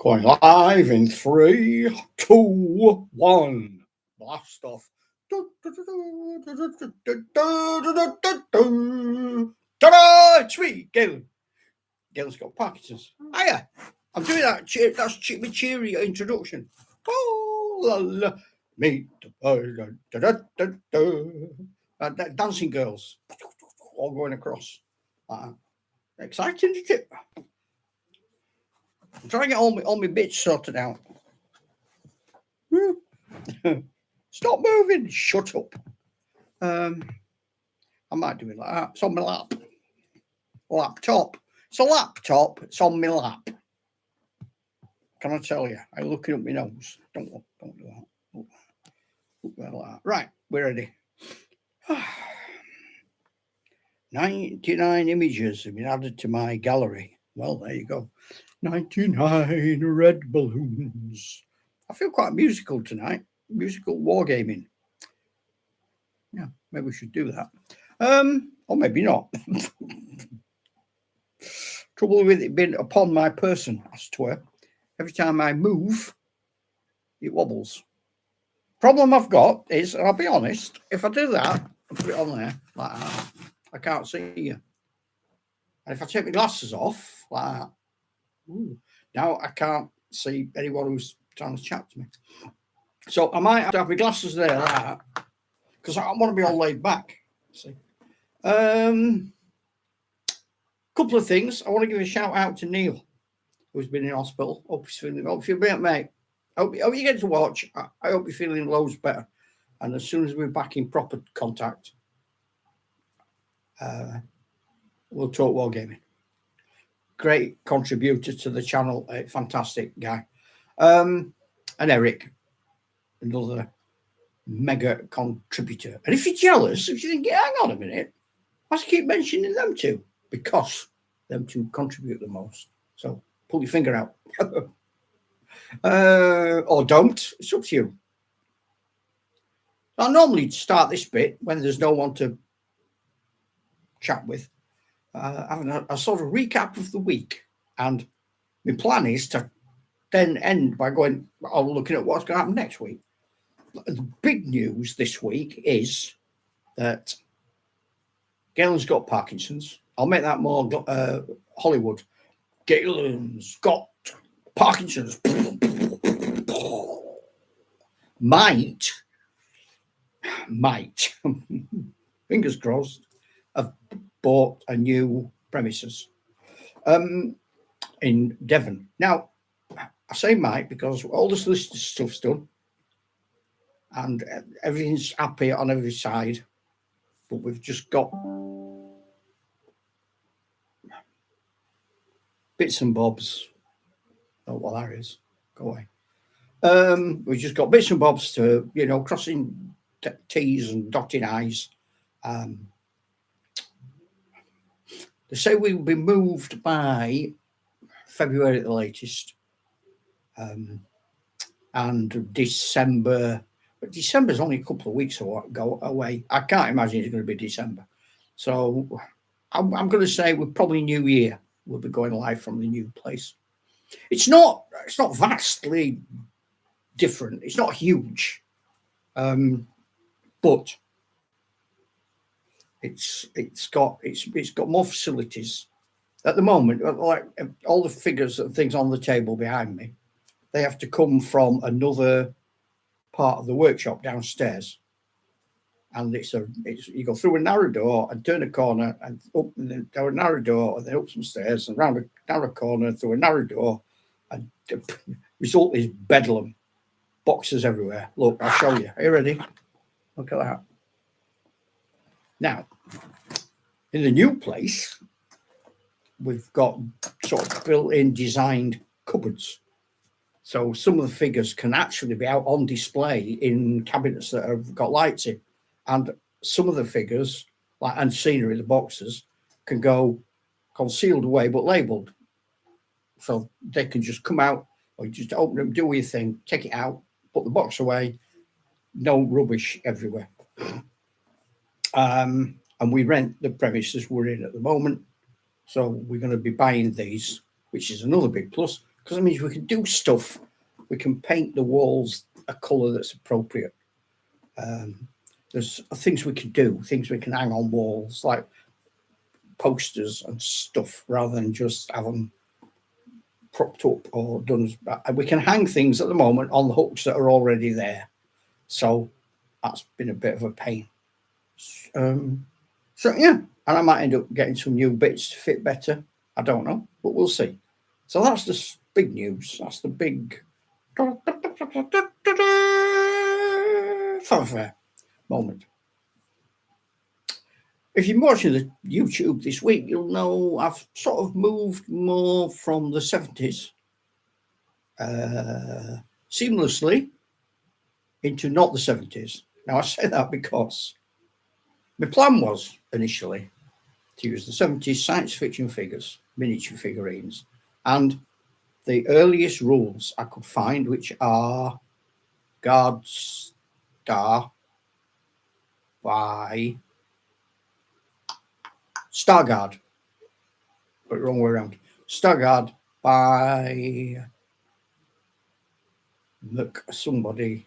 Going live in 3, 2, 1. Blast off. Ta-da! It's me, Galen. Galen's got Parkinson's. Hiya. I'm doing that. That's my cheery introduction. Oh, la, la. Meet the dancing girls all going across. Exciting, isn't it? I'm trying to get all my bits sorted out. Stop moving. Shut up. I might do it like that. It's on my lap. Laptop. It's a laptop. It's on my lap. Can I tell you? I'm looking up my nose. Don't do that. Look there like that. Right, we're ready. 99 images have been added to my gallery. Well, there you go. 99 red balloons. I feel quite musical tonight. Musical wargaming. Yeah, maybe we should do that. Or maybe not. Trouble with it being upon my person, I swear. Every time I move, it wobbles. Problem I've got is, and I'll be honest, if I do that, I put it on there like that, I can't see you. And if I take my glasses off like that, now I can't see anyone who's trying to chat to me. So I might have to have my glasses there like that, because I want to be all laid back. See, couple of things. I want to give a shout out to Neil, who's been in hospital. Hope he's feeling. Hope you're better, mate. Hope you get to watch. I hope you're feeling loads better. And as soon as we're back in proper contact, we'll talk wargaming. Great contributor to the channel, a fantastic guy. And Eric, another mega contributor. And if you're jealous, if you think, hang on a minute, why do you keep mentioning them two? Because them two contribute the most. So pull your finger out. Or don't. It's up to you. I normally start this bit when there's no one to chat with, having a sort of recap of the week. And my plan is to then end by looking at what's going to happen next week. The big news this week is that Galen's got Parkinson's. I'll make that more Hollywood. Galen's got Parkinson's. Might, fingers crossed, have bought a new premises in Devon. Now, I say might because all the solicitor stuff's done and everything's happy on every side, but we've just got bits and bobs. Oh, well, that is. Go away. We've just got bits and bobs to, crossing T's and dotting I's. They say we will be moved by February at the latest. And December, but December's only a couple of weeks away. I can't imagine it's going to be December. So I'm going to say we're probably New Year. We'll be going live from the new place. It's not vastly different. It's not huge, but it's got more facilities. At the moment, like all the figures and things on the table behind me, they have to come from another part of the workshop downstairs, and you go through a narrow door and turn a corner and up and then down a narrow door and then up some stairs and round a narrow corner through a narrow door, and the result is bedlam. Boxes everywhere. Look, I'll show you. Are you ready? Look at that. Now, in the new place, we've got sort of built-in designed cupboards. So some of the figures can actually be out on display in cabinets that have got lights in. And some of the figures, and scenery, the boxes, can go concealed away but labelled. So they can just come out, or you just open them, do your thing, take it out, put the box away, no rubbish everywhere. And we rent the premises we're in at the moment. So we're going to be buying these, which is another big plus, because it means we can do stuff. We can paint the walls a colour that's appropriate. There's things we can do, things we can hang on walls, like posters and stuff, rather than just have them propped up or done. We can hang things at the moment on the hooks that are already there. So that's been a bit of a pain. So yeah, and I might end up getting some new bits to fit better. I don't know, but we'll see. So that's the big news. That's the big fanfare moment. If you're watching the YouTube this week, you'll know I've sort of moved more from the 70s seamlessly into not the 70s. Now, I say that because my plan was initially to use the 70s science fiction figures, miniature figurines, and the earliest rules I could find, which are Guard Star by Starguard, but wrong way around. Starguard by somebody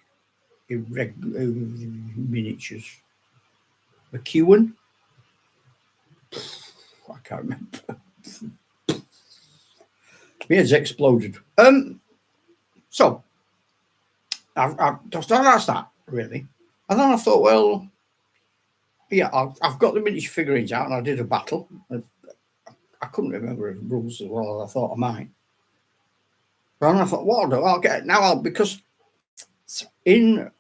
irregular miniatures. McEwen? I can't remember. My head's exploded. So I just asked that really, and then I thought, well, yeah, I've got the miniature figurines out, and I did a battle. I couldn't remember the rules as well as I thought I might. And I thought, what I'll get it now, because in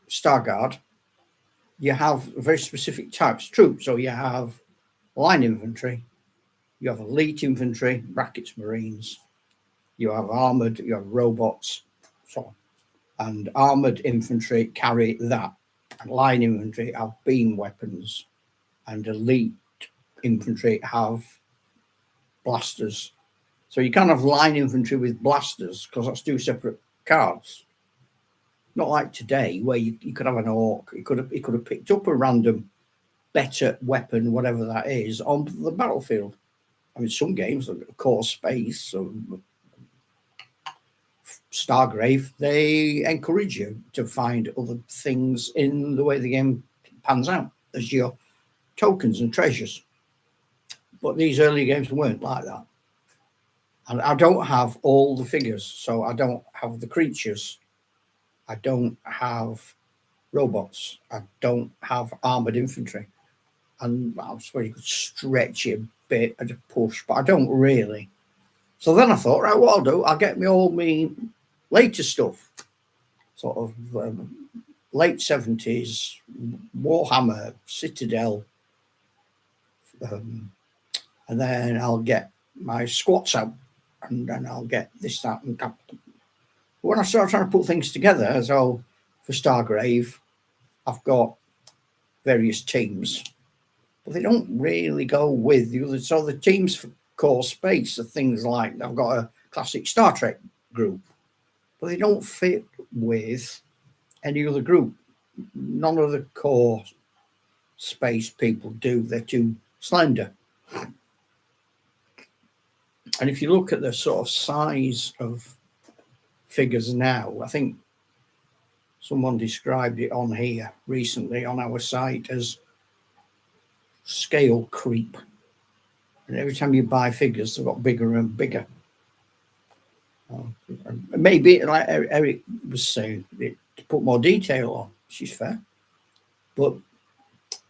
Starguard you have very specific types of troops. So you have line infantry, you have elite infantry, brackets Marines, you have armored, you have robots, so on. And armored infantry carry that. And line infantry have beam weapons, and elite infantry have blasters. So you can't have line infantry with blasters, because that's two separate cards. Not like today, where you could have an orc. He could have picked up a random better weapon, whatever that is, on the battlefield. I mean, some games, like Core Space or Stargrave, they encourage you to find other things in the way the game pans out as your tokens and treasures. But these early games weren't like that. And I don't have all the figures, so I don't have the creatures. I don't have robots. I don't have armored infantry. And I suppose you could stretch it a bit and a push, but I don't really. So then I thought, right, what I'll do, I'll get me all my later stuff, sort of late 70s, Warhammer, Citadel, and then I'll get my squats out, and then I'll get this, that, and that. When I started trying to put things together, so for Stargrave, I've got various teams, but they don't really go with the other. So the teams for Core Space are things like, I've got a classic Star Trek group, but they don't fit with any other group. None of the Core Space people do. They're too slender. And if you look at the sort of size of figures now, I think someone described it on here recently on our site as scale creep. And every time you buy figures, they've got bigger and bigger. Maybe, like Eric was saying, to put more detail on, which is fair. But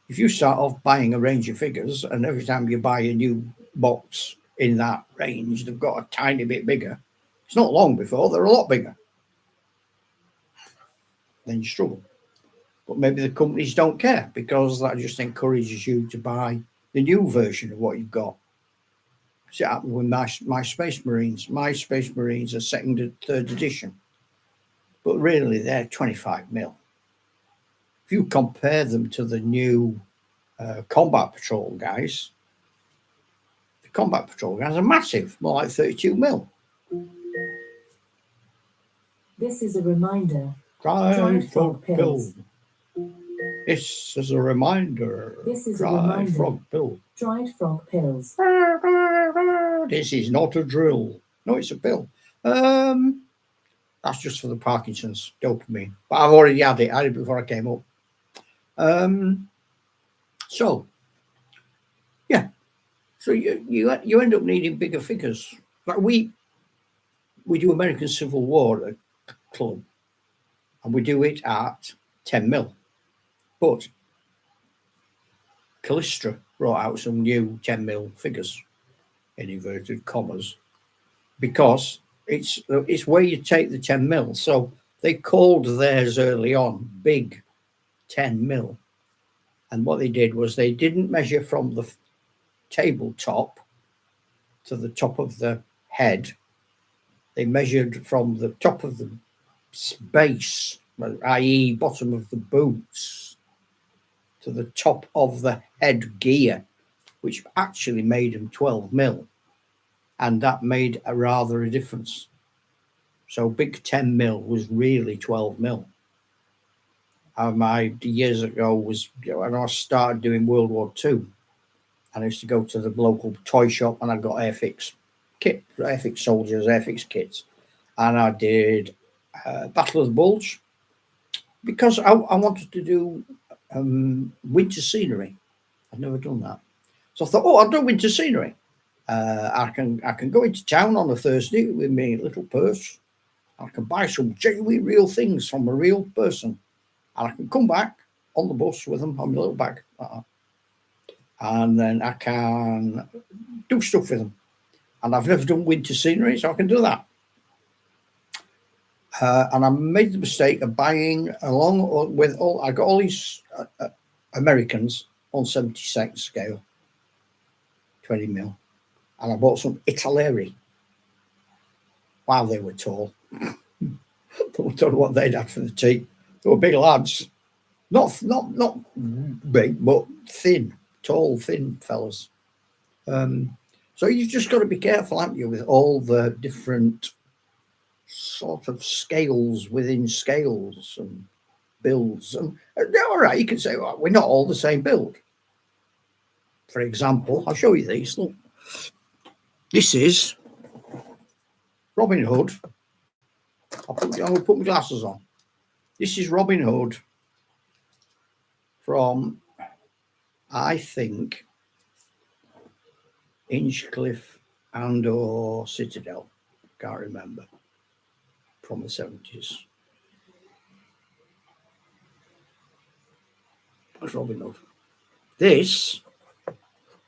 if you start off buying a range of figures, and every time you buy a new box in that range, they've got a tiny bit bigger, it's not long before they're a lot bigger. Then you struggle. But maybe the companies don't care, because that just encourages you to buy the new version of what you've got. See, it happened with my Space Marines. My Space Marines are second and third edition, but really they're 25 mil. If you compare them to the new Combat Patrol guys, the Combat Patrol guys are massive, more like 32 mil. This is a reminder. Dried frog pill. This is a reminder. This is Dried a reminder. frog pill. Dried frog pills. This is not a drill. No, it's a pill. That's just for the Parkinson's dopamine. But I've already had it. I had it before I came up. So, yeah. So you end up needing bigger figures. Like we do American Civil War at a club, and we do it at 10 mil. But Callistra brought out some new 10 mil figures in inverted commas because it's where you take the 10 mil. So they called theirs early on big 10 mil. And what they did was they didn't measure from the tabletop to the top of the head. They measured from the top of the base, i.e. bottom of the boots, to the top of the head gear, which actually made them 12 mil. And that made a difference. So big 10 mil was really 12 mil. My years ago was when I started doing World War II. And I used to go to the local toy shop and I got Airfix kit, Airfix soldiers, Airfix kits. And I did Battle of the Bulge because I wanted to do winter scenery. I'd never done that. So I thought, I'll do winter scenery. I can go into town on a Thursday with my little purse. I can buy some genuine real things from a real person. And I can come back on the bus with them on my little bag. And then I can do stuff with them. And I've never done winter scenery, so I can do that. And I made the mistake of buying along with I got all these Americans on 72nd scale, 20 mil. And I bought some Italeri. Wow, they were tall. I don't know what they'd had for the tea. They were big lads. Not big, but thin, tall, thin fellas. So you've just got to be careful, haven't you, with all the different sort of scales within scales and builds. And all right, you can say, well, we're not all the same build. For example, I'll show you these. Look, this is Robin Hood. I'm going to put my glasses on. This is Robin Hood from, I think, Inchcliffe and or Citadel. Can't remember. From the 70s. That's Robin Hood. This,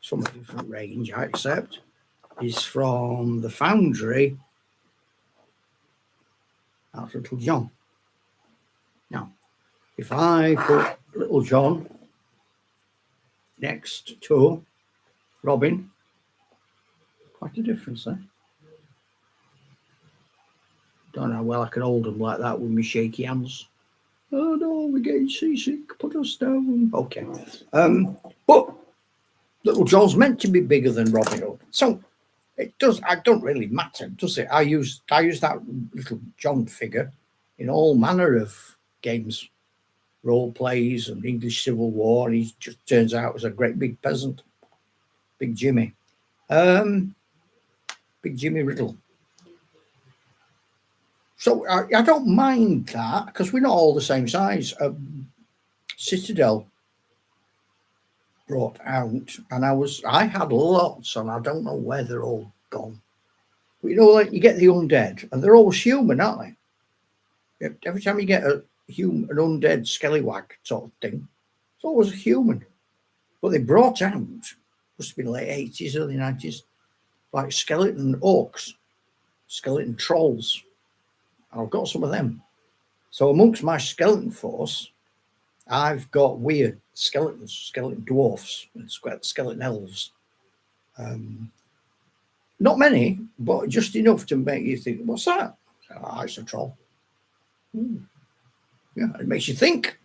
some different range, I accept, is from the Foundry. That's Little John. Now, if I put Little John next to Robin, quite a difference there. Don't know how well I can hold them like that with my shaky hands. Oh no, we're getting seasick. Put us down. Okay. But Little John's meant to be bigger than Robin Hood. So it does. I don't really matter, does it? I use that Little John figure in all manner of games, role plays and English Civil War, and he just turns out as a great big peasant. Big Jimmy. Big Jimmy Riddle. So I don't mind that because we're not all the same size. Citadel brought out, and I had lots, and I don't know where they're all gone. But you know, like you get the undead, and they're always human, aren't they? Every time you get an undead skellywag sort of thing, it's always a human. But they brought out, must have been late 80s, early 90s, like skeleton orcs, skeleton trolls. I've got some of them. So amongst my skeleton force, I've got weird skeletons, skeleton dwarfs, and skeleton elves. Not many, but just enough to make you think, what's that? Oh, it's a troll. Yeah, it makes you think.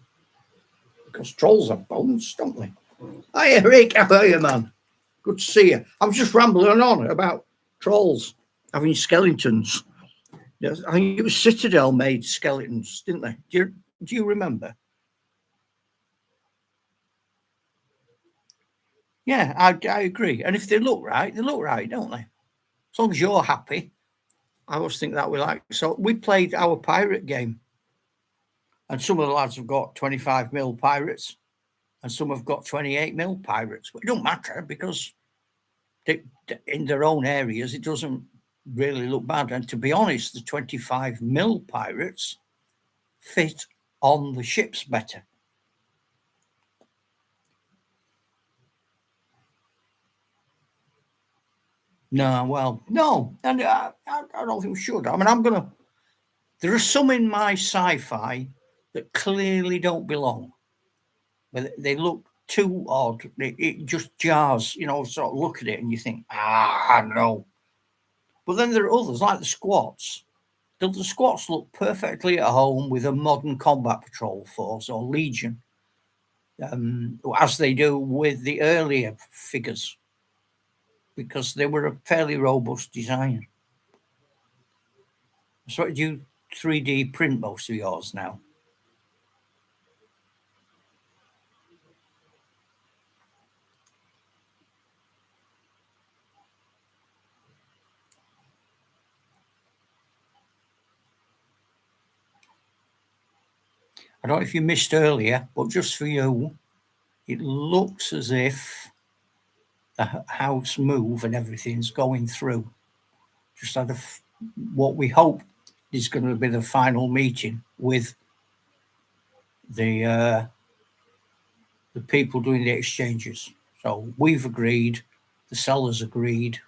Because trolls have bones, don't they? Hi, Eric, how are you, man? Good to see you. I was just rambling on about trolls having skeletons. Yes, I think it was Citadel made skeletons, didn't they? Do you remember? Yeah, I agree. And if they look right, don't they? As long as you're happy, I always think that we like. So we played our pirate game, and some of the lads have got 25mm pirates, and some have got 28mm pirates. But it don't matter because in their own areas, it doesn't really look bad. And to be honest, the 25mm pirates fit on the ships better. No, well, no, and I don't think we should. I mean, there are some in my sci-fi that clearly don't belong, but they look too odd. It just jars, sort of look at it and you think, no. But then there are others, like the squats. The squats look perfectly at home with a modern combat patrol force or legion, as they do with the earlier figures, because they were a fairly robust design. So do you 3D print most of yours now? I don't know if you missed earlier, but just for you, it looks as if the house move and everything's going through. Just had what we hope is going to be the final meeting with the people doing the exchanges. So we've agreed, the sellers agreed.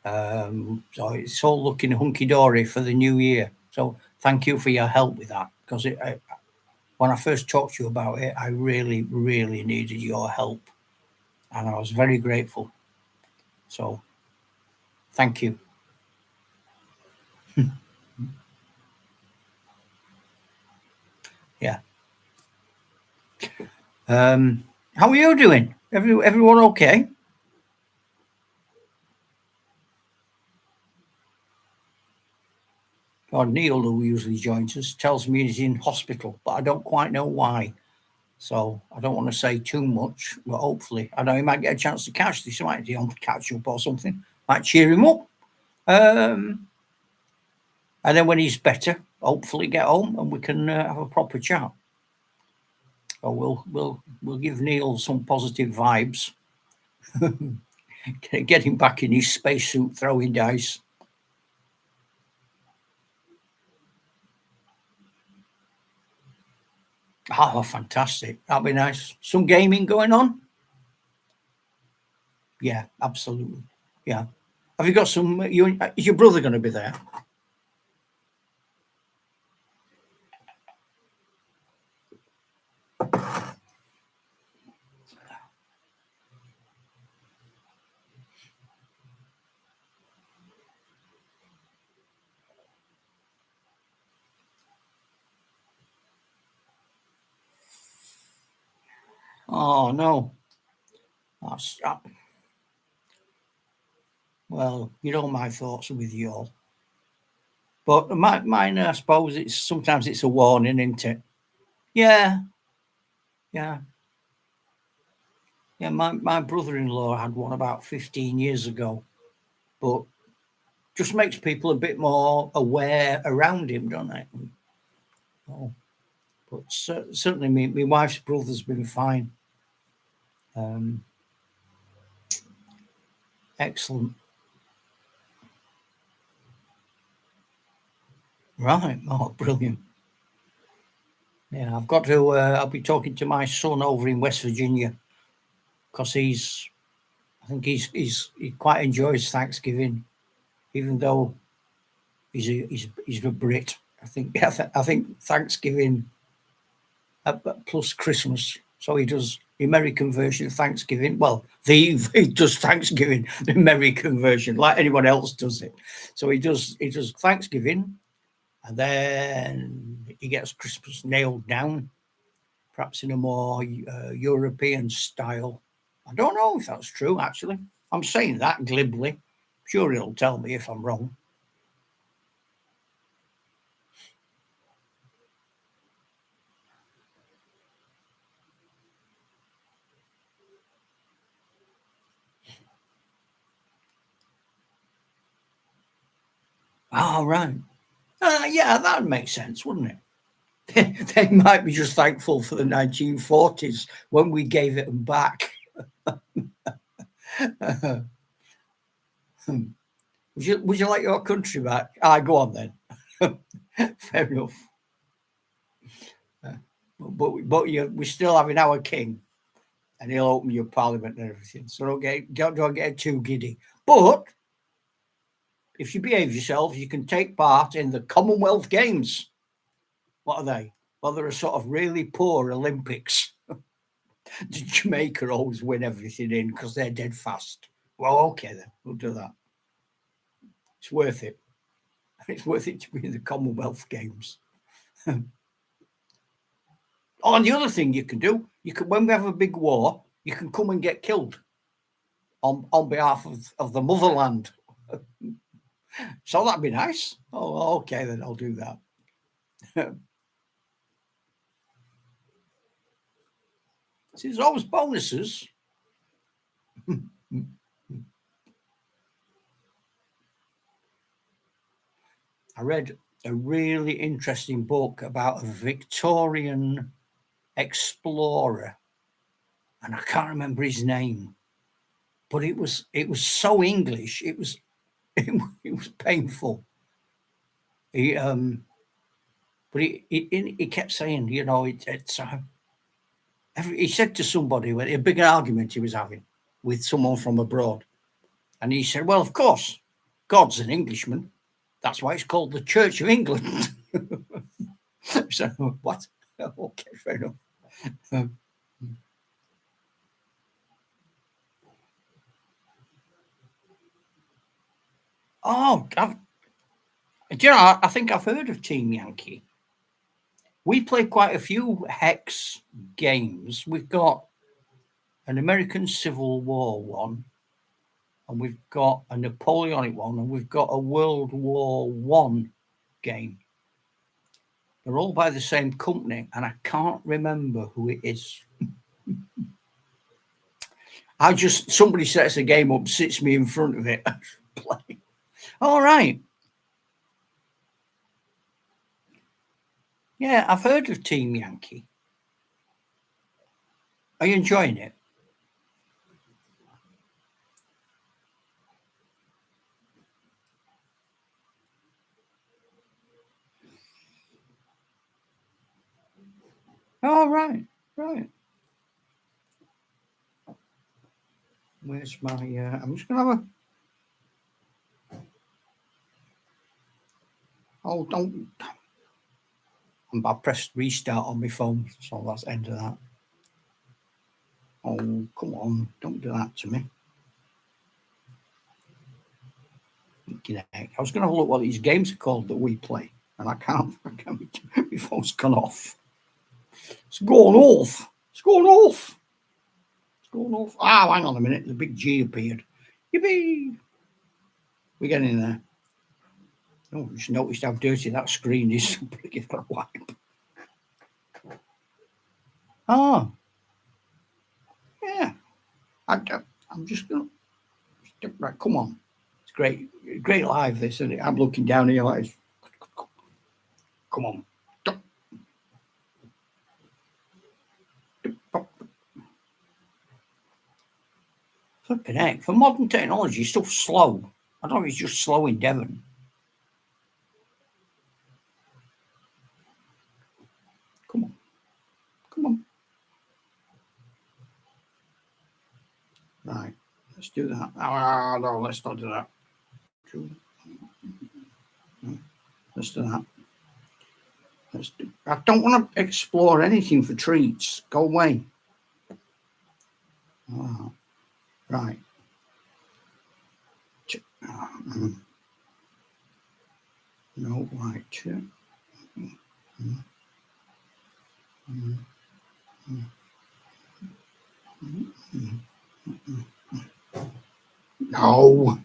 So it's all looking hunky dory for the new year. So thank you for your help with that, because when I first talked to you about it, I really, really needed your help, and I was very grateful. So thank you. Yeah. How are you doing? Everyone okay? Oh, Neil, who usually joins us, tells me he's in hospital, but I don't quite know why. So I don't want to say too much, but hopefully, I know he might get a chance to catch this. He might catch up or something. Might cheer him up. And then when he's better, hopefully get home and we can have a proper chat. So we'll give Neil some positive vibes. Get him back in his spacesuit throwing dice. Oh, fantastic. That'll be nice. Some gaming going on? Yeah, absolutely. Yeah. Have you got some? Is your brother going to be there? Oh, no. That's, well, my thoughts are with you all. But mine, I suppose sometimes it's a warning, isn't it? Yeah, yeah, yeah. My brother-in-law had one about 15 years ago, but just makes people a bit more aware around him, don't it? Oh, but certainly, my wife's brother's been fine. Excellent. Right. Oh, brilliant. Yeah, I've got to. I'll be talking to my son over in West Virginia because I think he quite enjoys Thanksgiving, even though he's a Brit. I think Thanksgiving plus Christmas. So he does the American version of Thanksgiving. Well, he does Thanksgiving, the American version, like anyone else does it. So he does Thanksgiving, and then he gets Christmas nailed down, perhaps in a more European style. I don't know if that's true, actually. I'm saying that glibly. Sure, he'll tell me if I'm wrong. Oh, right. Yeah, that would make sense, wouldn't it? They might be just thankful for the 1940s when we gave it them back. Would you like your country back? Go on then. Fair enough. But we're still having our king, and he'll open your parliament and everything. So don't get too giddy. But if you behave yourselves, you can take part in the Commonwealth Games. What are they? Well, they're a sort of really poor Olympics. Jamaica always win everything in because they're dead fast. Well, okay then, we'll do that. It's worth it. It's worth it to be in the Commonwealth Games. Oh, and the other thing you can do, when we have a big war, you can come and get killed on behalf of the motherland. So that'd be nice. Oh, okay, then I'll do that. See, there's always bonuses. I read a really interesting book about a Victorian explorer, and I can't remember his name, but it was so English. It was it was painful. He but he kept saying, you know, it's he said to somebody, a big argument he was having with someone from abroad, and he said, well, of course, God's an Englishman. That's why it's called the Church of England. So what? Okay, fair enough. Oh, do you know, I think I've heard of Team Yankee. We play quite a few hex games. We've got an American Civil War one, and we've got a Napoleonic one, and we've got a World War One game. They're all by the same company, and I can't remember who it is. Somebody sets a game up, sits me in front of it, play. All right. Yeah, I've heard of Team Yankee. Are you enjoying it? Oh, right. Where's my? I'm just gonna have a. Oh, don't. I pressed restart on my phone, so that's the end of that. Oh, come on! Don't do that to me. I was going to have a look what these games are called that we play, and I can't. My phone's gone off. It's going off. Oh, hang on a minute. The big G appeared. Yippee! We're getting in there. Oh, just noticed how dirty that screen is. Give it a wipe. Oh, yeah. I'm just going to. Right, come on. It's great live, this, isn't it? I'm looking down here like, come on. Flipping heck. For modern technology, stuff's slow. I don't know if it's just slow in Devon. Come on. Right, let's do that. No, let's not do that. Let's do that. I don't want to explore anything for treats. Go away. Oh, right. No, right. No.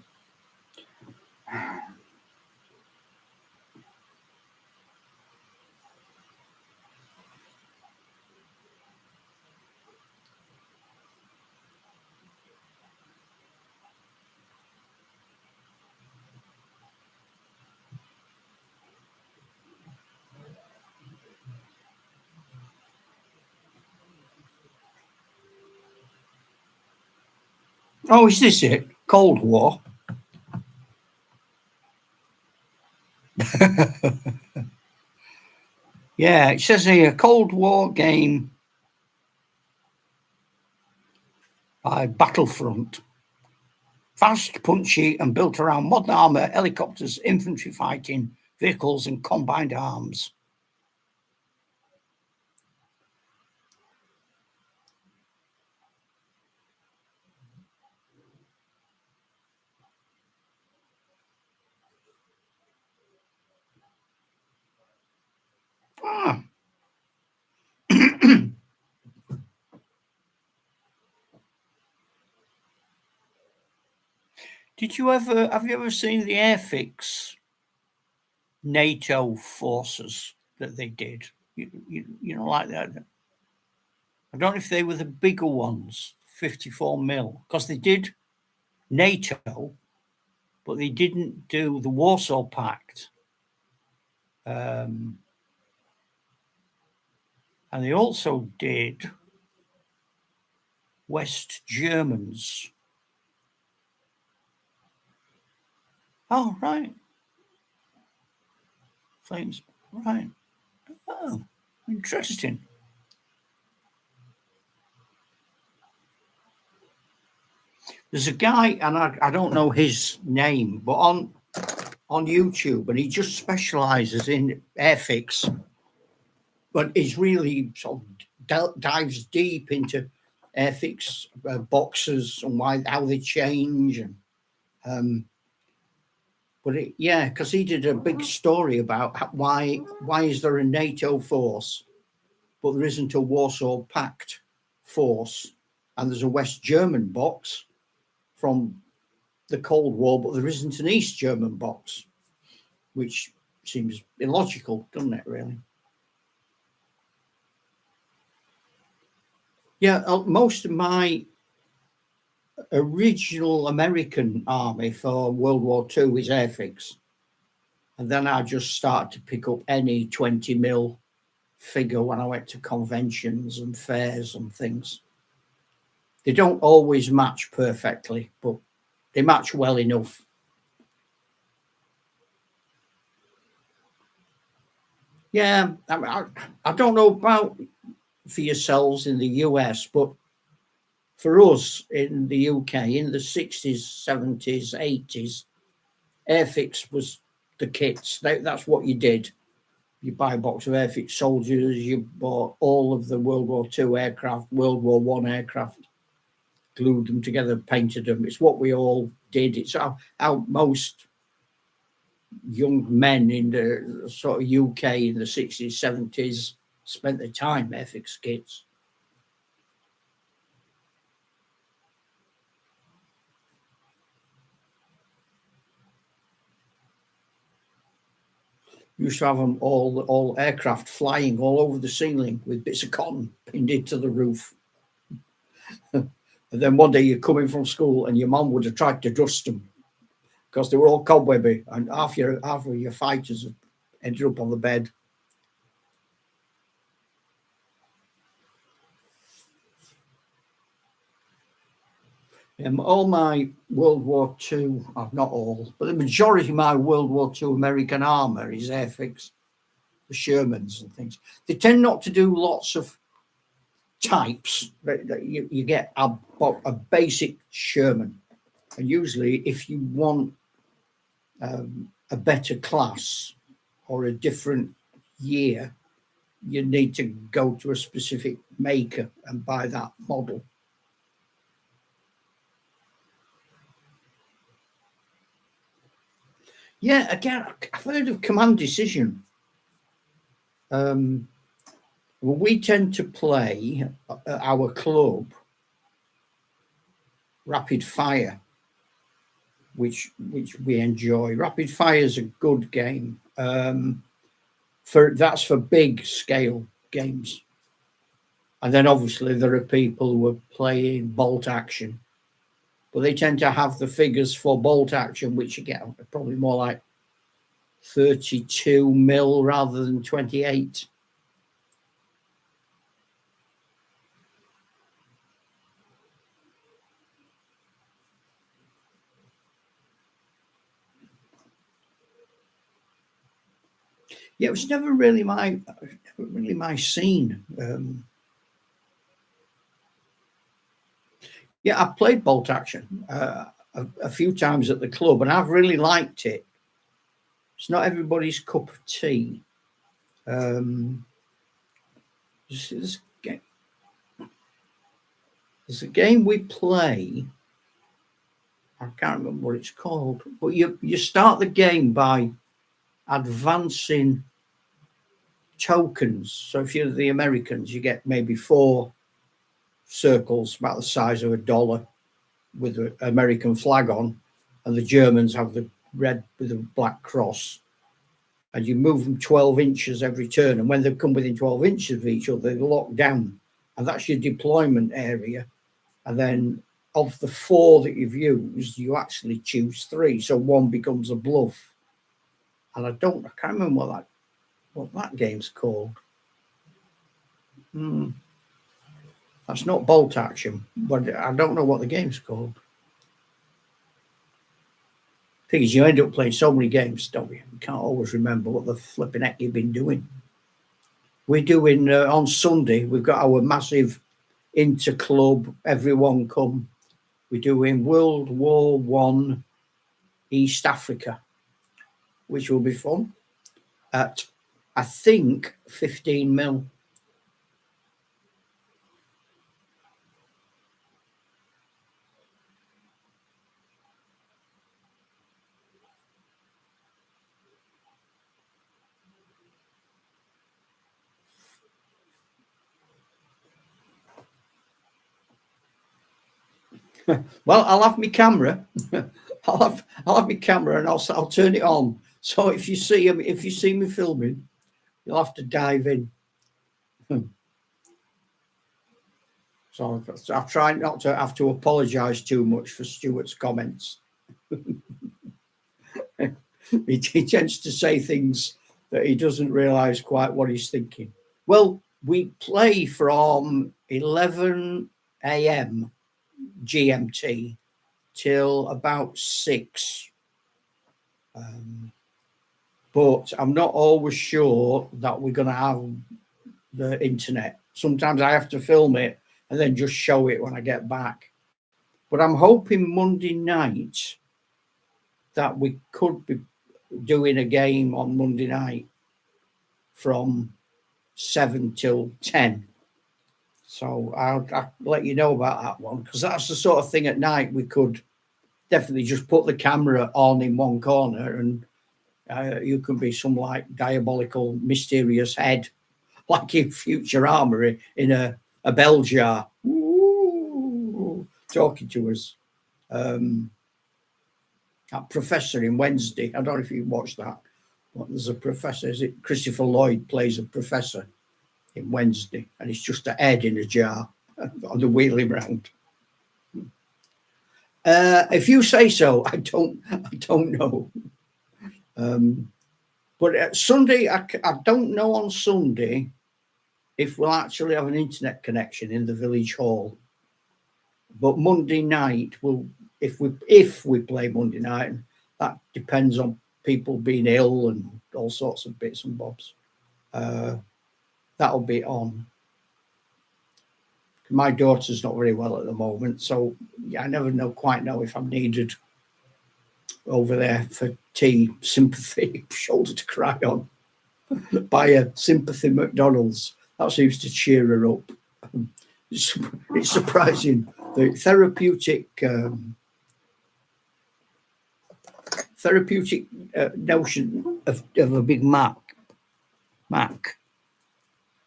Oh, is this it? Cold War. Yeah, it says here Cold War game by Battlefront. Fast, punchy, and built around modern armour, helicopters, infantry fighting, vehicles, and combined arms. Ah. Have you ever seen the Airfix NATO forces that they did? You know, like that. I don't know if they were the bigger ones, 54 mil, because they did NATO, but they didn't do the Warsaw Pact. And they also did West Germans. Oh, right. Things, right. Oh, interesting. There's a guy, and I don't know his name, but on YouTube, and he just specialises in airfix, but he's really sort of dives deep into airfix boxes and how they change, and yeah, because he did a big story about why is there a NATO force, but there isn't a Warsaw Pact force, and there's a West German box from the Cold War, but there isn't an East German box, which seems illogical, doesn't it, really? Yeah, most of my original American army for World War II is airfix. And then I just started to pick up any 20 mil figure when I went to conventions and fairs and things. They don't always match perfectly, but they match well enough. Yeah, I don't know about for yourselves in the US, but for us in the UK in the 60s, 70s, 80s, Airfix was the kits. That's what you did. You buy a box of Airfix soldiers, you bought all of the World War II aircraft, World War I aircraft, glued them together, painted them. It's what we all did. It's how most young men in the sort of UK in the 60s, 70s spent their time, Airfix kits. Used to have them all aircraft flying all over the ceiling with bits of cotton pinned into the roof. And then one day you're coming from school and your mum would have tried to dust them because they were all cobwebby, and half of your fighters have ended up on the bed. All my World War II, not all, but the majority of my World War II American armour is Airfix, the Shermans and things. They tend not to do lots of types. You get a basic Sherman, and usually if you want a better class or a different year, you need to go to a specific maker and buy that model. Yeah, again, I've heard of Command Decision. Well, we tend to play at our club Rapid Fire, which we enjoy. Rapid Fire is a good game. That's for big scale games. And then obviously there are people who are playing bolt action, but they tend to have the figures for bolt action, which you get probably more like 32 mil rather than 28. Yeah, it was never really my scene. Yeah, I played bolt action a few times at the club, and I've really liked it. It's not everybody's cup of tea. There's a game we play. I can't remember what it's called, but you start the game by advancing tokens. So if you're the Americans, you get maybe 4 circles about the size of a dollar with an American flag on, and the Germans have the red with a black cross. And you move them 12 inches every turn, and when they come within 12 inches of each other, they lock down, and that's your deployment area. And then of the 4 that you've used, you actually choose 3, so 1 becomes a bluff. And I can't remember what that game's called. That's not bolt action, but I don't know what the game's called. Thing is, you end up playing so many games, don't you? You can't always remember what the flipping heck you've been doing. We're doing on Sunday. We've got our massive inter-club. Everyone come. We're doing World War I, East Africa, which will be fun. At I think 15 mil. Well, I'll have my camera. I'll have my camera, and I'll turn it on. So if you see me filming, you'll have to dive in. So I'll try not to have to apologise too much for Stuart's comments. He tends to say things that he doesn't realise quite what he's thinking. Well, we play from 11 a.m. GMT till about 6. But I'm not always sure that we're going to have the internet. Sometimes I have to film it and then just show it when I get back. But I'm hoping Monday night that we could be doing a game on Monday night from 7 till 10. So I'll let you know about that one, because that's the sort of thing at night we could definitely just put the camera on in one corner, and you can be some like diabolical, mysterious head, like in Futurama, in a bell jar, talking to us. That professor in Wednesday, I don't know if you watched that, but there's a professor, is it Christopher Lloyd plays a professor in Wednesday, and it's just a head in a jar on the wheeling round. If you say so, I don't know. But Sunday, I don't know on Sunday if we'll actually have an internet connection in the village hall. But Monday night, if we play Monday night, that depends on people being ill and all sorts of bits and bobs. That'll be on. My daughter's not very well at the moment, so I never quite know if I'm needed over there for tea, sympathy, shoulder to cry on, by a sympathy McDonald's. That seems to cheer her up. It's surprising, the therapeutic notion of a Big Mac.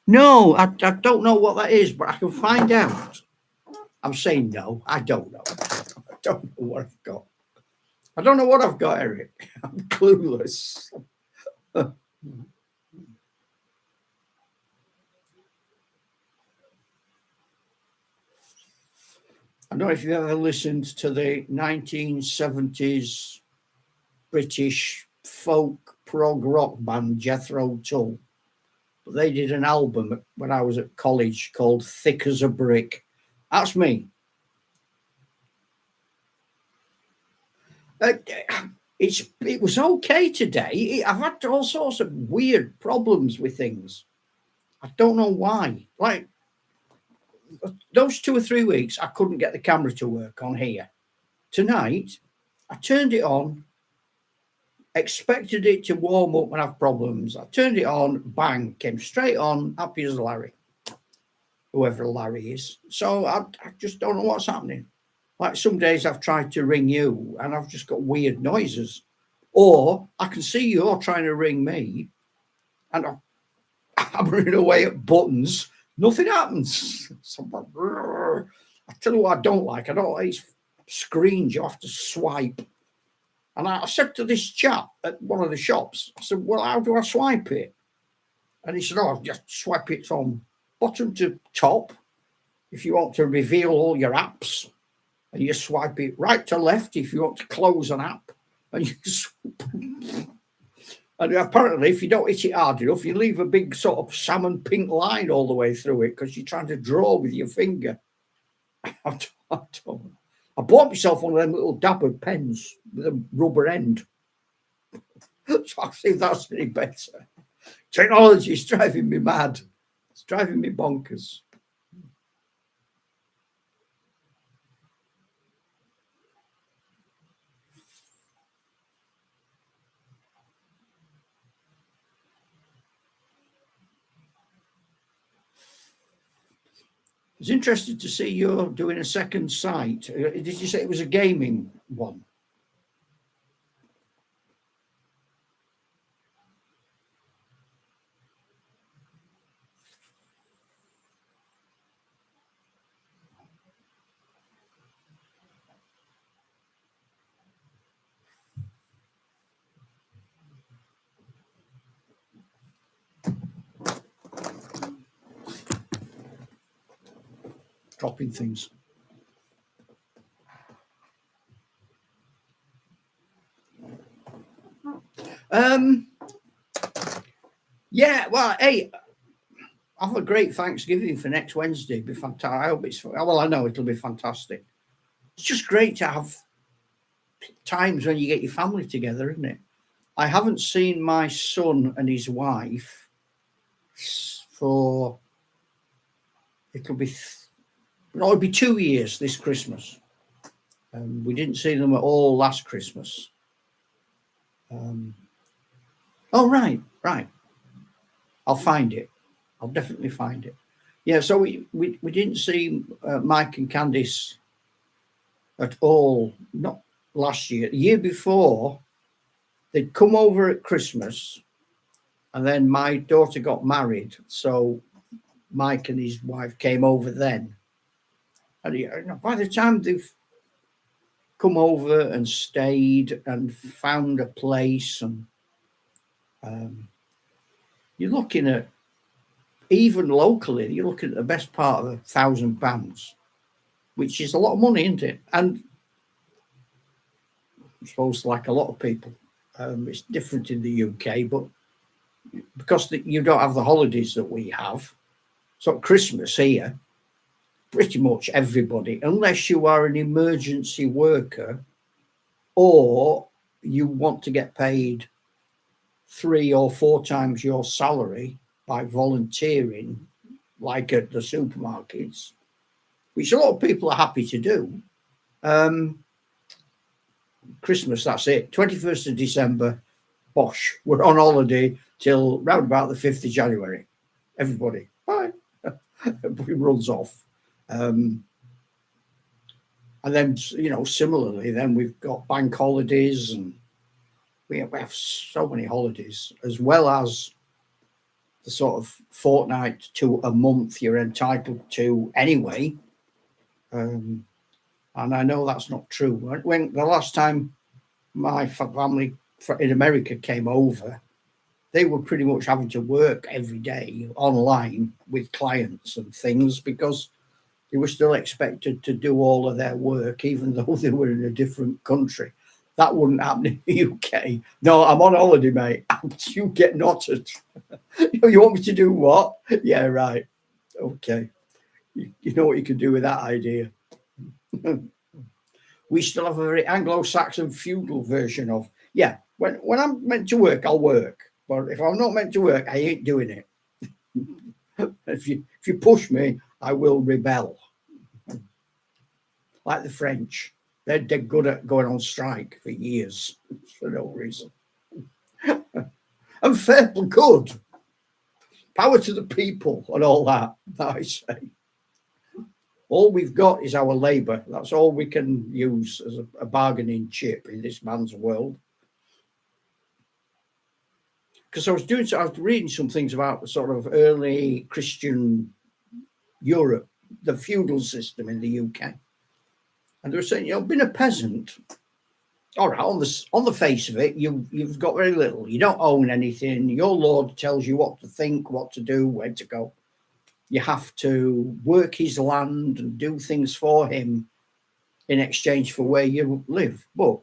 No, I don't know what that is, but I can find out. I'm saying no, I don't know. I don't know what I've got. I don't know what I've got, Eric. I'm clueless. I don't know if you've ever listened to the 1970s British folk prog rock band Jethro Tull. But they did an album when I was at college called Thick as a Brick. That's me. it was okay today. I've had all sorts of weird problems with things. I don't know why. Like those 2 or 3 weeks, I couldn't get the camera to work on here. Tonight, I turned it on, expected it to warm up and have problems. I turned it on, bang, came straight on, happy as Larry, whoever Larry is. So I just don't know what's happening. Like some days I've tried to ring you and I've just got weird noises. Or I can see you're trying to ring me and I'm running away at buttons. Nothing happens. So I tell you what I don't like. I don't like these screens you have to swipe. And I said to this chap at one of the shops, I said, well, how do I swipe it? And he said, oh, just swipe it from bottom to top. If you want to reveal all your apps, and you swipe it right to left if you want to close an app. And and apparently, if you don't hit it hard enough, you leave a big sort of salmon pink line all the way through it because you're trying to draw with your finger. I bought myself one of them little dabber pens with a rubber end. So I'll see if that's any better. Technology is driving me mad. It's driving me bonkers. I was interested to see you're doing a second site. Did you say it was a gaming one? Dropping things. Yeah, well, hey, have a great Thanksgiving for next Wednesday. It'll be fantastic. I hope it's, well, I know it'll be fantastic. It's just great to have times when you get your family together, isn't it? I haven't seen my son and his wife for, it'll be 2 years this Christmas. We didn't see them at all last Christmas. Oh, right. I'll find it. I'll definitely find it. Yeah, so we didn't see Mike and Candice at all, not last year. The year before, they'd come over at Christmas, and then my daughter got married, so Mike and his wife came over then. And by the time they've come over and stayed and found a place, and you're looking at, even locally, you're looking at the best part of £1,000, which is a lot of money, isn't it? And I suppose, like a lot of people, it's different in the UK, but because you don't have the holidays that we have, so at Christmas here, pretty much everybody, unless you are an emergency worker or you want to get paid 3 or 4 times your salary by volunteering, like at the supermarkets, which a lot of people are happy to do. Christmas, that's it. 21st of December, bosh, we're on holiday till round about the 5th of January. Everybody, bye. Everybody runs off. And then, similarly, then we've got bank holidays, and we have so many holidays, as well as the sort of fortnight to a month you're entitled to anyway. And I know that's not true. When the last time my family in America came over, they were pretty much having to work every day online with clients and things because they were still expected to do all of their work, even though they were in a different country. That wouldn't happen in the UK. No, I'm on holiday, mate. You get knotted. You want me to do what? Yeah, right. Okay. You know what you can do with that idea. We still have a very Anglo-Saxon feudal version of Yeah, when I'm meant to work, I'll work. But if I'm not meant to work, I ain't doing it. If you push me, I will rebel. Like the French, they're good at going on strike for years for no reason. And fair good. Power to the people and all that I say. All we've got is our labour. That's all we can use as a bargaining chip in this man's world. Because I was reading some things about the sort of early Christian Europe, the feudal system in the UK. And they were saying, being a peasant, all right, on the face of it, you've got very little. You don't own anything. Your lord tells you what to think, what to do, where to go. You have to work his land and do things for him in exchange for where you live. But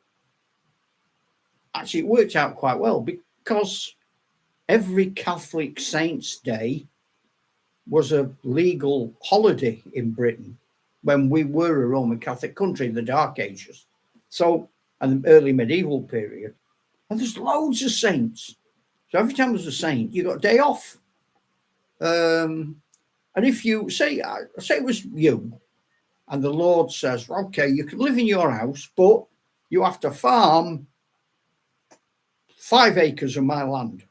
actually, it worked out quite well because every Catholic Saint's Day was a legal holiday in Britain when we were a Roman Catholic country in the Dark Ages. So, and the early medieval period. And there's loads of saints. So every time there's a saint, you got a day off. And if you say it was you, and the Lord says, okay, you can live in your house, but you have to farm 5 acres of my land.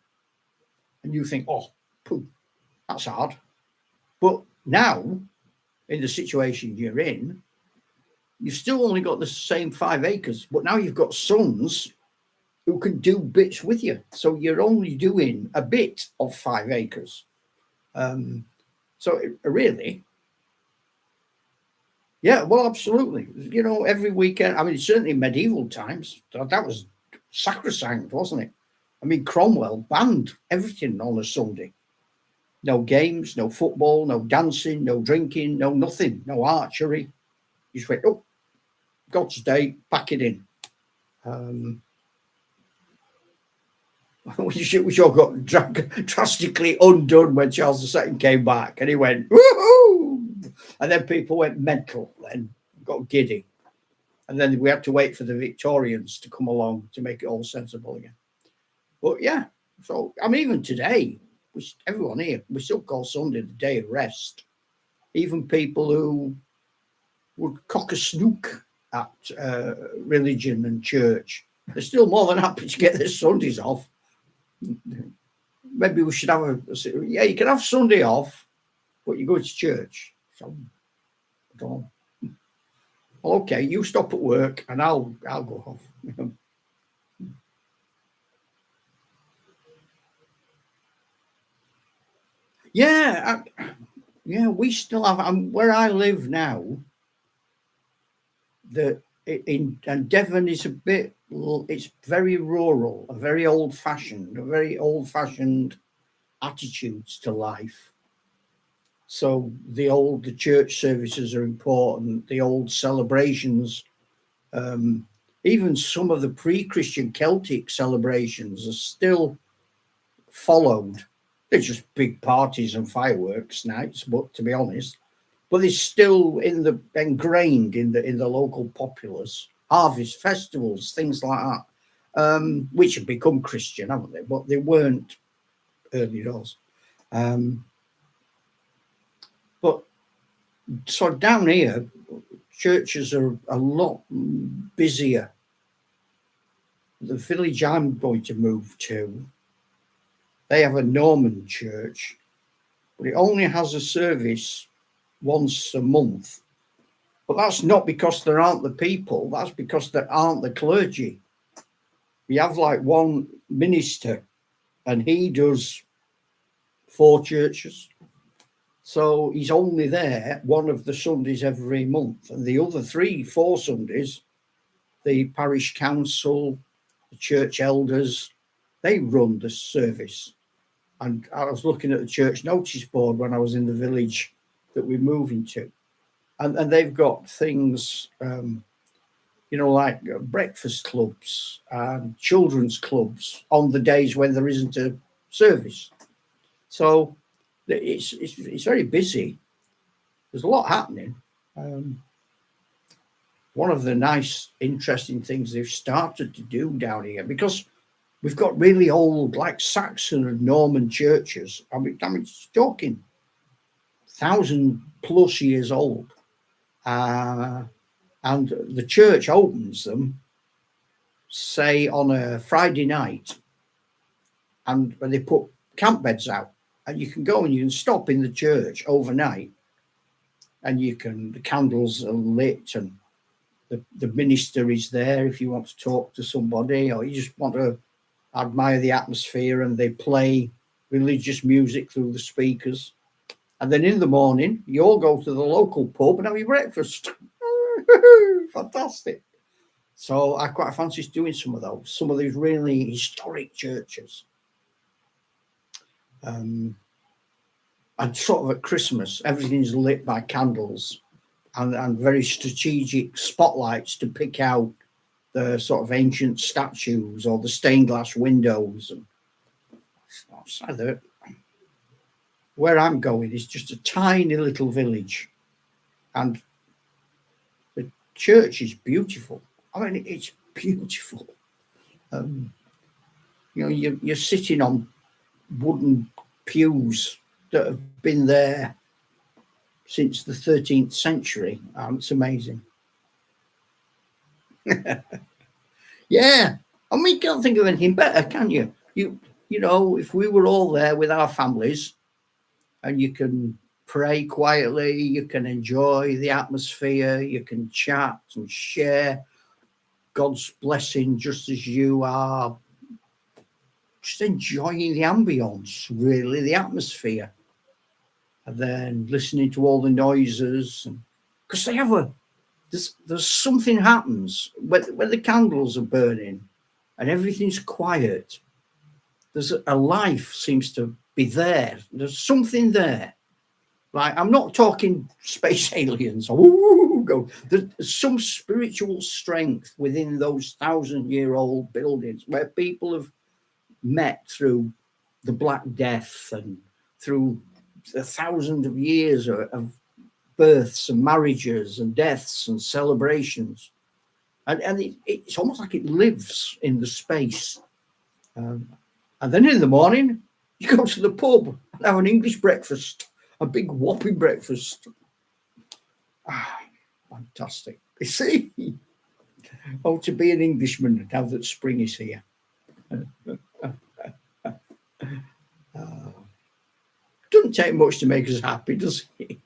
And you think, oh, pooh, that's hard. But now, in the situation you're in, you've still only got the same 5 acres, but now you've got sons who can do bits with you. So you're only doing a bit of 5 acres. Really, yeah, well, absolutely. Every weekend, I mean, certainly in medieval times, that was sacrosanct, wasn't it? I mean, Cromwell banned everything on a Sunday. No games, no football, no dancing, no drinking, no nothing, no archery. You just went, oh, God's day, pack it in. Which all got drastically undone when Charles II came back, and he went, woohoo! And then people went mental and got giddy. And then we had to wait for the Victorians to come along to make it all sensible again. But yeah, so I mean, even today, everyone here, we still call Sunday the day of rest. Even people who would cock a snook at religion and church, they're still more than happy to get their Sundays off. Maybe we should have you can have Sunday off, but you go to church. So, I don't know. Okay, you stop at work and I'll go off. Yeah, we still have. Where I live now, and Devon is it's very rural, a very old-fashioned attitudes to life. So the church services are important, the old celebrations, even some of the pre-Christian Celtic celebrations are still followed. They're just big parties and fireworks nights, but to be honest, but it's still ingrained in the local populace. Harvest festivals, things like that, which have become Christian, haven't they? But they weren't early doors. But so down here, churches are a lot busier. The village I'm going to move to, they have a Norman church, but it only has a service once a month. But that's not because there aren't the people, that's because there aren't the clergy. We have like one minister and he does 4 churches. So he's only there one of the Sundays every month. And the other 4 Sundays, the parish council, the church elders, they run the service. And I was looking at the church notice board when I was in the village that we're moving to. And they've got things, like breakfast clubs and children's clubs on the days when there isn't a service. So it's very busy. There's a lot happening. one of the nice, interesting things they've started to do down here, because we've got really old, like Saxon and Norman churches. I mean, it's talking 1,000+ years old. And the church opens them, say, on a Friday night, and when they put camp beds out, and you can go and you can stop in the church overnight, and the candles are lit, and the minister is there if you want to talk to somebody, or you just want to admire the atmosphere, and they play religious music through the speakers. And then in the morning, you all go to the local pub and have your breakfast. Fantastic. So I quite fancy doing some of these really historic churches. And sort of at Christmas, everything's lit by candles and very strategic spotlights to pick out the sort of ancient statues or the stained glass windows. And where I'm going is just a tiny little village, and the church is beautiful. I mean, it's beautiful. You're sitting on wooden pews that have been there since the 13th century. It's amazing. Yeah, I mean, you can't think of anything better, can you? You know, if we were all there with our families, and you can pray quietly, you can enjoy the atmosphere, you can chat and share God's blessing just as you are just enjoying the ambience, really, the atmosphere. And then listening to all the noises, because they have there's something happens when the candles are burning and everything's quiet. There's a life seems to be there. There's something there. Like, I'm not talking space aliens. There's some spiritual strength within those 1,000-year-old buildings where people have met through the Black Death and through the thousands of years of births and marriages and deaths and celebrations. And it's almost like it lives in the space. And then in the morning, you go to the pub and have an English breakfast, a big whopping breakfast. Fantastic. You see? Oh, to be an Englishman now that spring is here. Doesn't take much to make us happy, does it?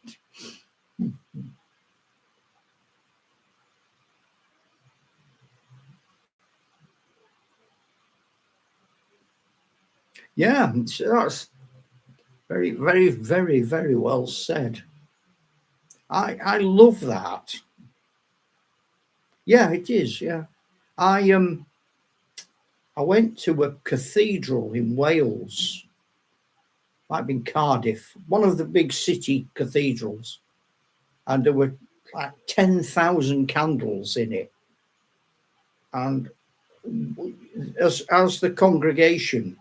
Yeah, that's very, very, very, very well said. I love that. Yeah, it is. Yeah, I went to a cathedral in Wales. Might have been Cardiff, one of the big city cathedrals, and there were like 10,000 candles in it. And as the congregation,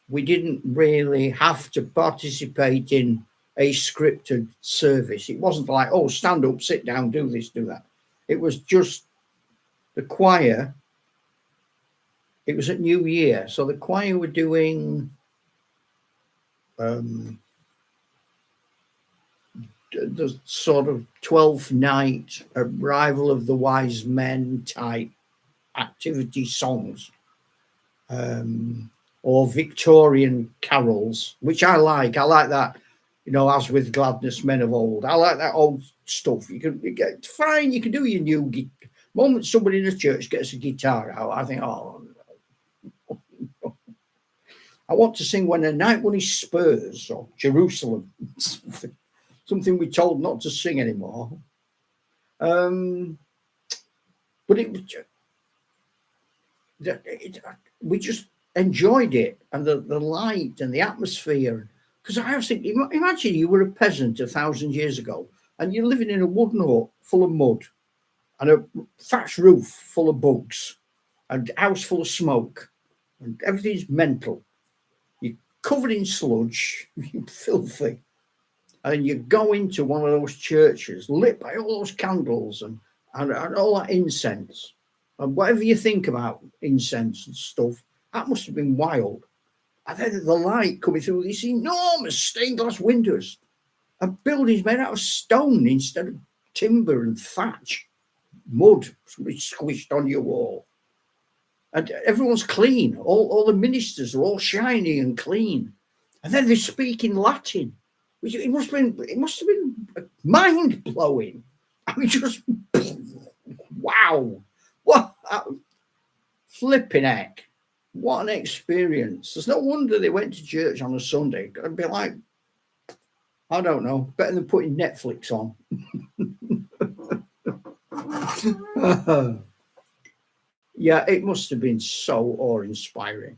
we didn't really have to participate in a scripted service. It wasn't like, oh, stand up, sit down, do this, do that. It was just the choir. It was at New Year, so the choir were doing the sort of 12th night arrival of the wise men type activity songs, or Victorian carols, which I like. I like that, you know, as with gladness men of old. I like that old stuff. You get fine. You can do your new moment. Somebody in the church gets a guitar out, I think, oh, I want to sing When the Night Won His Spurs or Jerusalem, something we're told not to sing anymore. But we just enjoyed it, and the light and the atmosphere. Because I was thinking, imagine you were a peasant 1,000 years ago, and you're living in a wooden hut full of mud, and a thatched roof full of bugs, and a house full of smoke, and everything's mental. You're covered in sludge, you're filthy, and you go into one of those churches lit by all those candles, and and all that incense. And whatever you think about incense and stuff, that must have been wild. And then the light coming through these enormous stained glass windows, and buildings made out of stone instead of timber and thatch, mud squished on your wall. And everyone's clean. All the ministers are all shiny and clean. And then they speak in Latin, which it must have been mind blowing. I mean, just wow, what flipping heck! What an experience! There's no wonder they went to church on a Sunday. It'd be like, I don't know, better than putting Netflix on. Yeah, it must have been so awe-inspiring.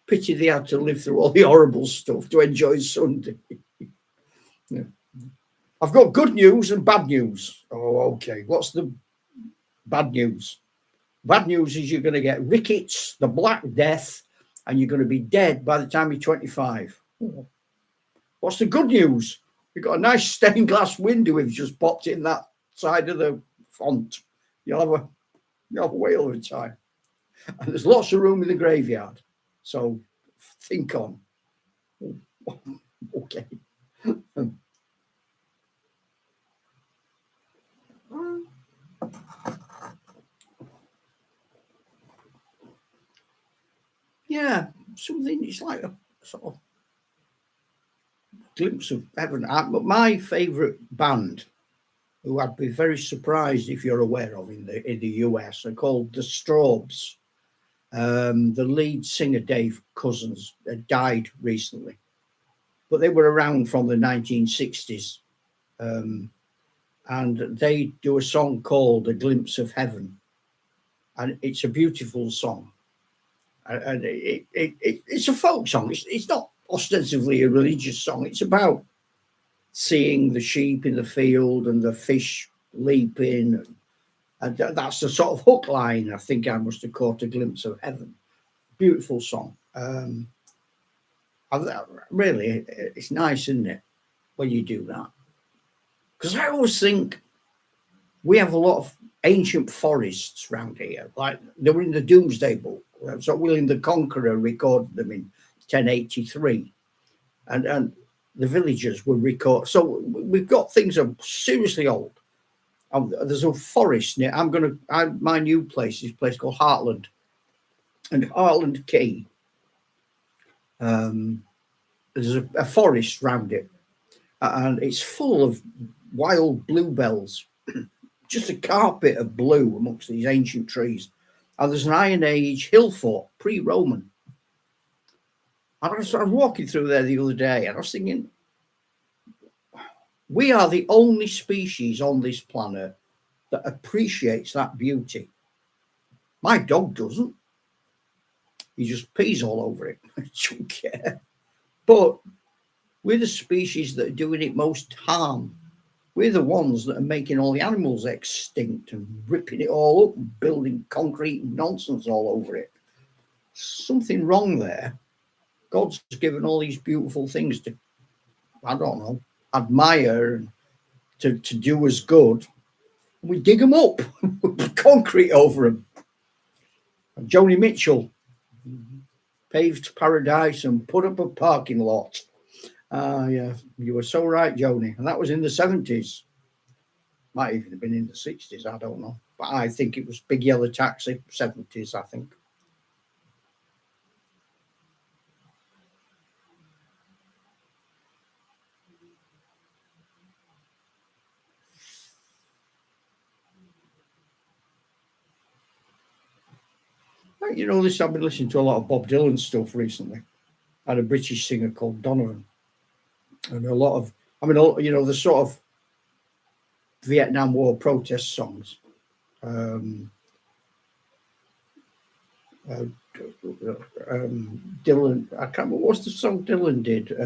Pity they had to live through all the horrible stuff to enjoy Sunday. Yeah. I've got good news and bad news. Oh, okay. What's the bad news? Bad news is you're going to get rickets, the Black Death, and you're going to be dead by the time you're 25. What's the good news? We've got a nice stained glass window we've just popped in that side of the font. You'll have a whale of a time. And there's lots of room in the graveyard. So think on. Okay. Yeah, something, it's like a sort of glimpse of heaven. But my favourite band, who I'd be very surprised if you're aware of in the US, are called the Strobes. The lead singer, Dave Cousins, died recently, but they were around from the 1960s. And they do a song called A Glimpse of Heaven. And it's a beautiful song. And it's a folk song. It's not ostensibly a religious song. It's about seeing the sheep in the field and the fish leaping. And that's the sort of hook line I think I must have caught, A Glimpse of Heaven. Beautiful song. Really, it's nice, isn't it, when you do that? Because I always think we have a lot of ancient forests around here. Like they were in the Doomsday Book. So William the Conqueror recorded them in 1083. And the villagers were recorded. So we've got things that are seriously old. There's a forest near. My new place is a place called Heartland, and Heartland Key. There's a forest around it, and it's full of wild bluebells, just a carpet of blue amongst these ancient trees. And there's an Iron Age hill fort, pre-Roman. And I was walking through there the other day, and I was thinking, we are the only species on this planet that appreciates that beauty. My dog doesn't. He just pees all over it. I don't care. But we're the species that are doing it most harm. We're the ones that are making all the animals extinct and ripping it all up and building concrete nonsense all over it. Something wrong there. God's given all these beautiful things to, I don't know, admire and to do us good. We dig them up, concrete over them. And Joni Mitchell paved paradise and put up a parking lot. Yeah, you were so right, Joni. And that was in the 70s. Might even have been in the 60s, I don't know. But I think it was Big Yellow Taxi, 70s, I think. You know, this, I've been listening to a lot of Bob Dylan stuff recently. I had a British singer called Donovan. And a lot of, you know, the sort of Vietnam War protest songs. Dylan, I can't remember, what's the song Dylan did?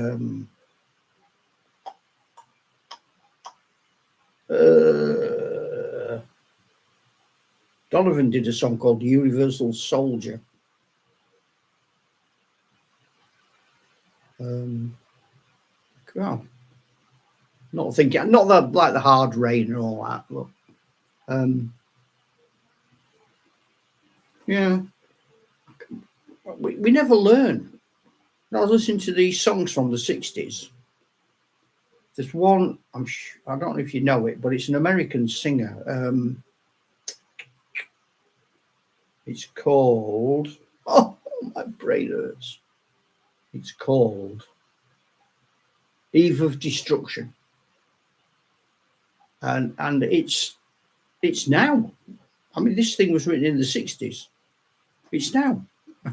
Donovan did a song called Universal Soldier. Not thinking, not that like the Hard Rain and all that. Look, Yeah, we never learn. I was listening to these songs from the 60s. There's one, I don't know if you know it, but it's an American singer. It's called, oh, my brain hurts. It's called Eve of Destruction. And it's now. I mean, this thing was written in the 60s. It's now.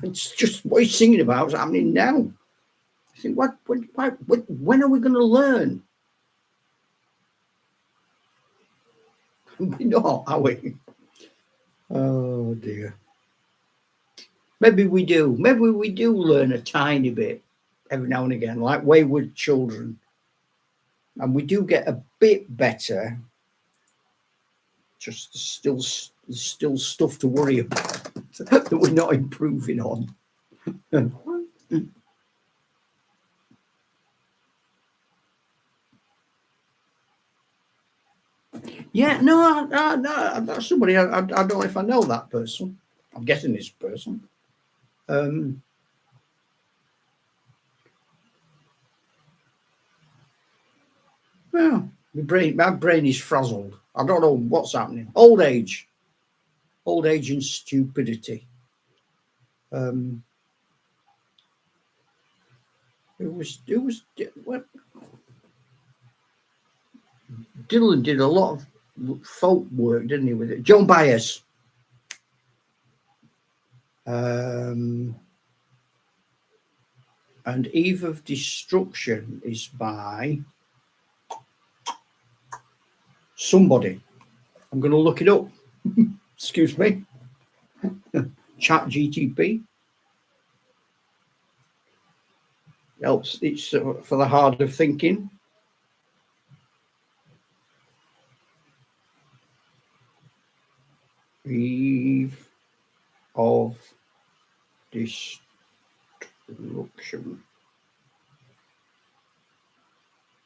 It's just what he's singing about is happening now. I think, when are we going to learn? We're not, are we? Oh, dear. Maybe we do. Maybe we do learn a tiny bit every now and again, like wayward children. And we do get a bit better. Just still stuff to worry about that we're not improving on. Yeah, no, that's somebody. I don't know if I know that person. I'm guessing this person. Well, my brain is frazzled. I don't know what's happening. Old age and stupidity. It was. Well, Dylan did a lot of folk work, didn't he? With it, Joan Baez. And Eve of Destruction is by somebody. I'm going to look it up. Excuse me. Chat GTP. Helps. It's for the hard of thinking. Eve of Destruction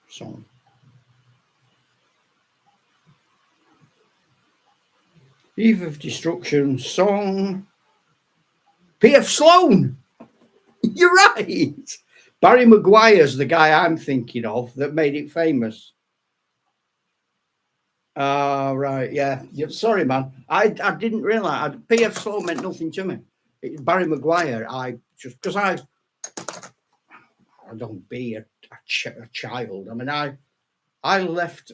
song. Eve of Destruction song. P.F. Sloan. You're right. Barry Maguire's the guy I'm thinking of that made it famous. Right, yeah. Sorry, man. I didn't realise. P.F. Sloan meant nothing to me. Barry Maguire, because I don't be a child. I mean, I left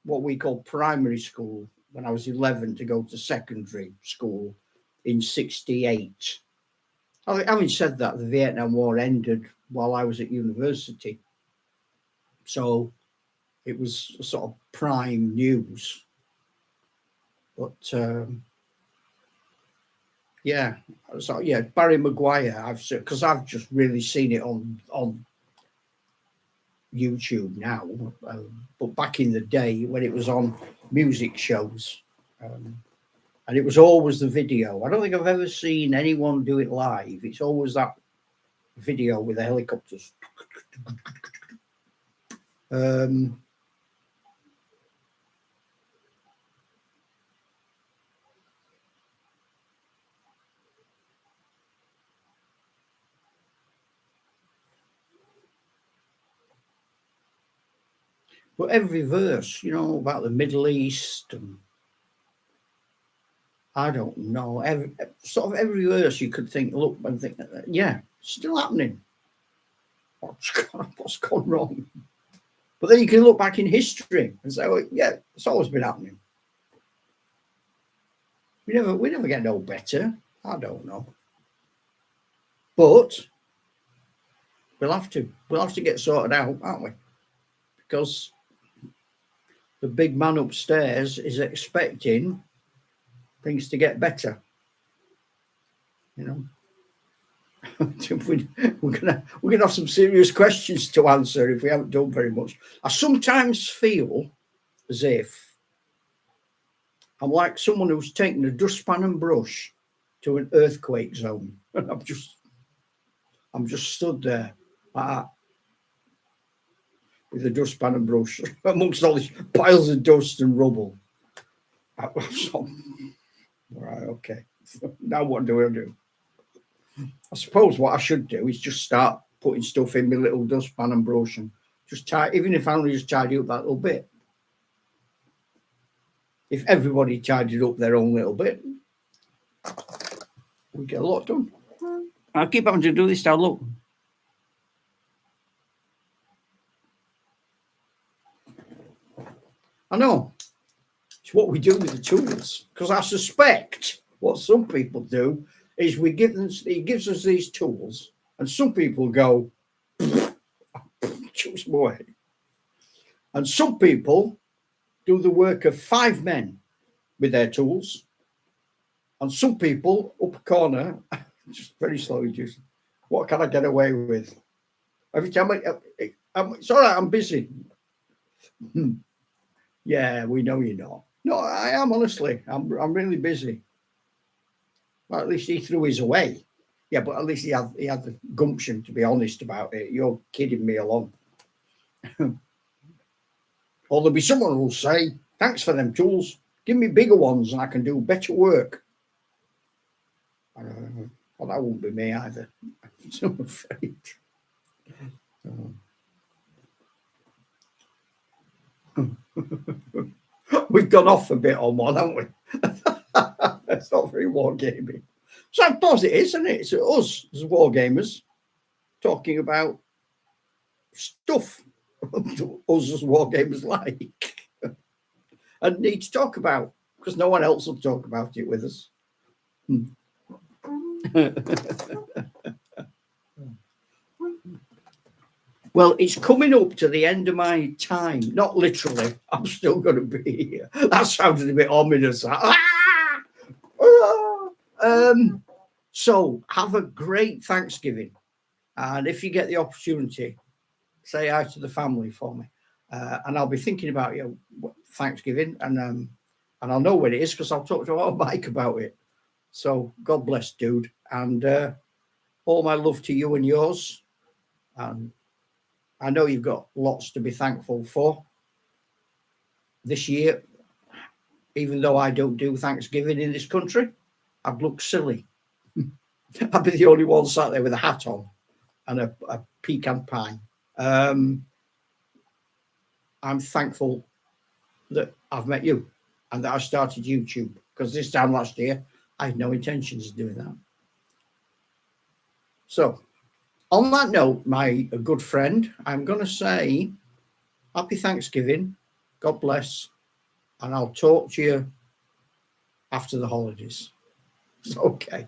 what we call primary school when I was 11 to go to secondary school in 68. Having said that, the Vietnam War ended while I was at university. So it was sort of prime news. But yeah, so yeah, Barry Maguire, because I've just really seen it on YouTube now, but back in the day when it was on music shows, and it was always the video. I don't think I've ever seen anyone do it live. It's always that video with the helicopters. But every verse, about the Middle East, and I don't know, every verse you could look and think, yeah, still happening. What's gone wrong? But then you can look back in history and say, well, yeah, it's always been happening. We never get no better. I don't know. But we'll have to get sorted out, aren't we? Because the big man upstairs is expecting things to get better. We're gonna have some serious questions to answer if we haven't done very much. I sometimes feel as if I'm like someone who's taken a dustpan and brush to an earthquake zone, and I'm just stood there like that with a dustpan and brush amongst all these piles of dust and rubble. Right, okay. Now what do I do? I suppose what I should do is just start putting stuff in my little dustpan and brush and just even if I only just tidy up that little bit. If everybody tidied up their own little bit, we get a lot done. I'll keep having to do this now, look. I know. It's what we do with the tools. Because I suspect what some people do is he gives us these tools, and some people go, choose more. And some people do the work of 5 men with their tools. And some people up a corner, just very slowly, just, what can I get away with? Every time it's all right, I'm busy. Yeah, we know you're not. No, I am, honestly. I'm really busy. Well, at least he threw his away. Yeah, but at least he had the gumption to be honest about it. You're kidding me along. Or there'll be someone who'll say, thanks for them tools. Give me bigger ones and I can do better work. Well, that won't be me either. I'm afraid. We've gone off a bit on one, haven't we? It's not very wargaming. So I suppose it is, isn't it? It's us as wargamers talking about stuff us as wargamers like and need to talk about, because no one else will talk about it with us. Well, it's coming up to the end of my time. Not literally. I'm still going to be here. That sounded a bit ominous. So have a great Thanksgiving. And if you get the opportunity, say hi to the family for me. And I'll be thinking about you Thanksgiving. And I'll know when it is because I'll talk to our Mike about it. So God bless, dude. And all my love to you and yours. And I know you've got lots to be thankful for this year. Even though I don't do Thanksgiving in this country, I'd look silly. I'd be the only one sat there with a hat on and a pecan pie. I'm thankful that I've met you and that I started YouTube, because this time last year, I had no intentions of doing that. So, on that note, my good friend, I'm going to say happy Thanksgiving, God bless, and I'll talk to you after the holidays. Okay.